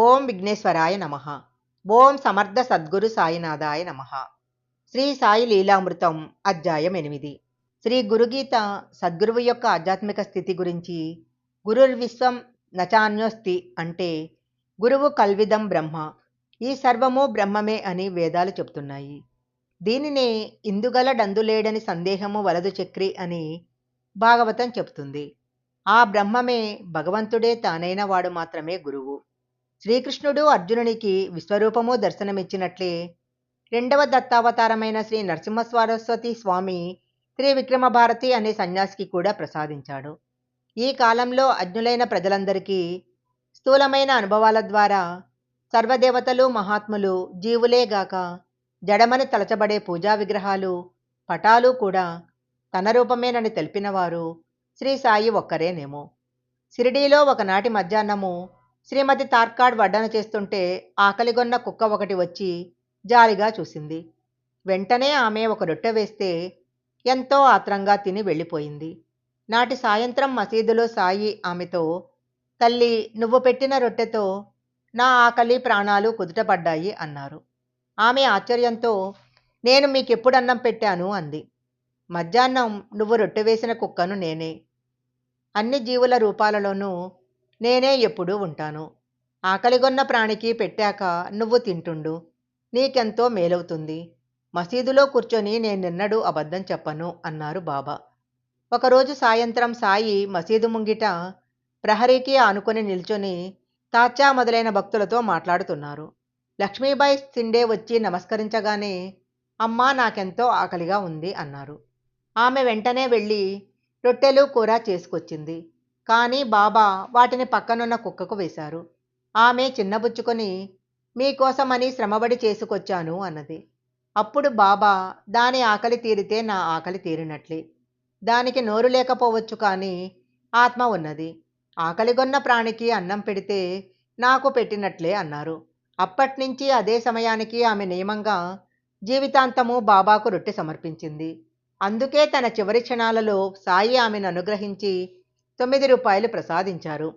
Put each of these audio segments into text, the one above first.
ఓం విఘ్నేశ్వరాయ నమః. ఓం సమర్థ సద్గురు సాయినాథాయ నమః. శ్రీ సాయి లీలామృతం అధ్యాయం 8. శ్రీ గురుగీత సద్గురువు యొక్క ఆధ్యాత్మిక స్థితి గురించి గురుర్విశ్వం నచాన్యోస్తి అంటే గురువు కల్విదం బ్రహ్మ, ఈ సర్వము బ్రహ్మమే అని వేదాలు చెబుతున్నాయి. దీనినే ఇందుగలడందులేడని సందేహము వలదు చక్రి అని భాగవతం చెబుతుంది. ఆ బ్రహ్మమే భగవంతుడే తానైన వాడు మాత్రమే గురువు. శ్రీకృష్ణుడు అర్జునునికి విశ్వరూపము దర్శనమిచ్చినట్లే రెండవ దత్తావతారమైన శ్రీ నరసింహసరస్వతి స్వామి త్రివిక్రమ భారతి అనే సన్యాసికి కూడా ప్రసాదించాడు. ఈ కాలంలో అజ్ఞులైన ప్రజలందరికీ స్థూలమైన అనుభవాల ద్వారా సర్వదేవతలు మహాత్ములు జీవులేగాక జడమని తలచబడే పూజా విగ్రహాలు పటాలు కూడా తన రూపమేనని తెలిపినవారు శ్రీ సాయి ఒక్కరేనేమో. షిరిడీలో ఒకనాటి మధ్యాహ్నము శ్రీమతి తార్కాడ్ వడ్డన చేస్తుంటే ఆకలిగొన్న కుక్క ఒకటి వచ్చి జాలిగా చూసింది. వెంటనే ఆమె ఒక రొట్టె వేస్తే ఎంతో ఆత్రంగా తిని వెళ్ళిపోయింది. నాటి సాయంత్రం మసీదులో సాయి ఆమెతో, తల్లి, నువ్వు పెట్టిన రొట్టెతో నా ఆకలి ప్రాణాలు కుదుటపడ్డాయి అన్నారు. ఆమె ఆశ్చర్యంతో, నేను మీకెప్పుడు అన్నం పెట్టాను అంది. మధ్యాహ్నం నువ్వు రొట్టె వేసిన కుక్కను నేనే. అన్ని జీవుల రూపాలలోనూ నేనే ఎప్పుడూ ఉంటాను. ఆకలిగొన్న ప్రాణికి పెట్టాక నువ్వు తింటుండు, నీకెంతో మేలవుతుంది. మసీదులో కూర్చొని నేనెన్నడూ అబద్ధం చెప్పను అన్నారు బాబా. ఒకరోజు సాయంత్రం సాయి మసీదు ముంగిట ప్రహరీకి ఆనుకొని నిల్చొని తాచా మొదలైన భక్తులతో మాట్లాడుతున్నారు. లక్ష్మీబాయి సిండే వచ్చి నమస్కరించగానే, అమ్మా, నాకెంతో ఆకలిగా ఉంది అన్నారు. ఆమె వెంటనే వెళ్ళి రొట్టెలు కూర చేసుకొచ్చింది. కానీ బాబా వాటిని పక్కనున్న కుక్కకు వేశారు. ఆమె చిన్నబుచ్చుకొని, మీకోసమని శ్రమబడి చేసుకొచ్చాను అన్నది. అప్పుడు బాబా, దాని ఆకలి తీరితే నా ఆకలి తీరినట్లే. దానికి నోరు లేకపోవచ్చు, కానీ ఆత్మ ఉన్నది. ఆకలిగొన్న ప్రాణికి అన్నం పెడితే నాకు పెట్టినట్లే అన్నారు. అప్పట్నుంచి అదే సమయానికి ఆమె నియమంగా జీవితాంతము బాబాకు రొట్టె సమర్పించింది. అందుకే తన చివరి క్షణాలలో సాయి ఆమెను అనుగ్రహించి 9 రూపాయలు ప్రసాదించారు.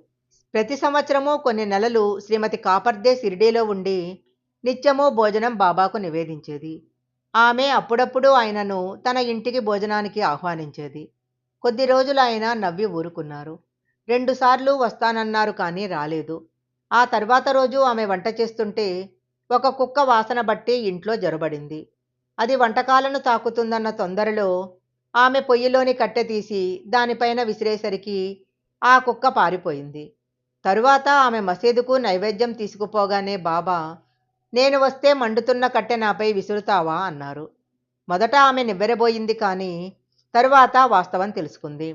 ప్రతి సంవత్సరము కొన్ని నెలలు శ్రీమతి కాపర్దే షిరిడీలో ఉండి నిత్యము భోజనం బాబాకు నివేదించేది. ఆమె అప్పుడప్పుడు ఆయనను తన ఇంటికి భోజనానికి ఆహ్వానించేది. కొద్ది రోజులు ఆయన నవ్వి ఊరుకున్నారు. 2 సార్లు వస్తానన్నారు, కానీ రాలేదు. ఆ తర్వాత రోజు ఆమె వంట చేస్తుంటే ఒక కుక్క వాసన బట్టి ఇంట్లో జొరబడింది. అది వంటకాలను తాకుతుందన్న తొందరలో ఆమె పొయ్యిలోని కట్టె తీసి దానిపైన విసిరేసరికి ఆ కుక్క పారిపోయింది. తరువాత ఆమె మసీదుకు నైవేద్యం తీసుకుపోగానే బాబా, నేను వస్తే మండుతున్న కట్టె నాపై విసురుతావా అన్నారు. మొదట ఆమె నివ్వెరబోయింది, కానీ తరువాత వాస్తవం తెలుసుకుంది.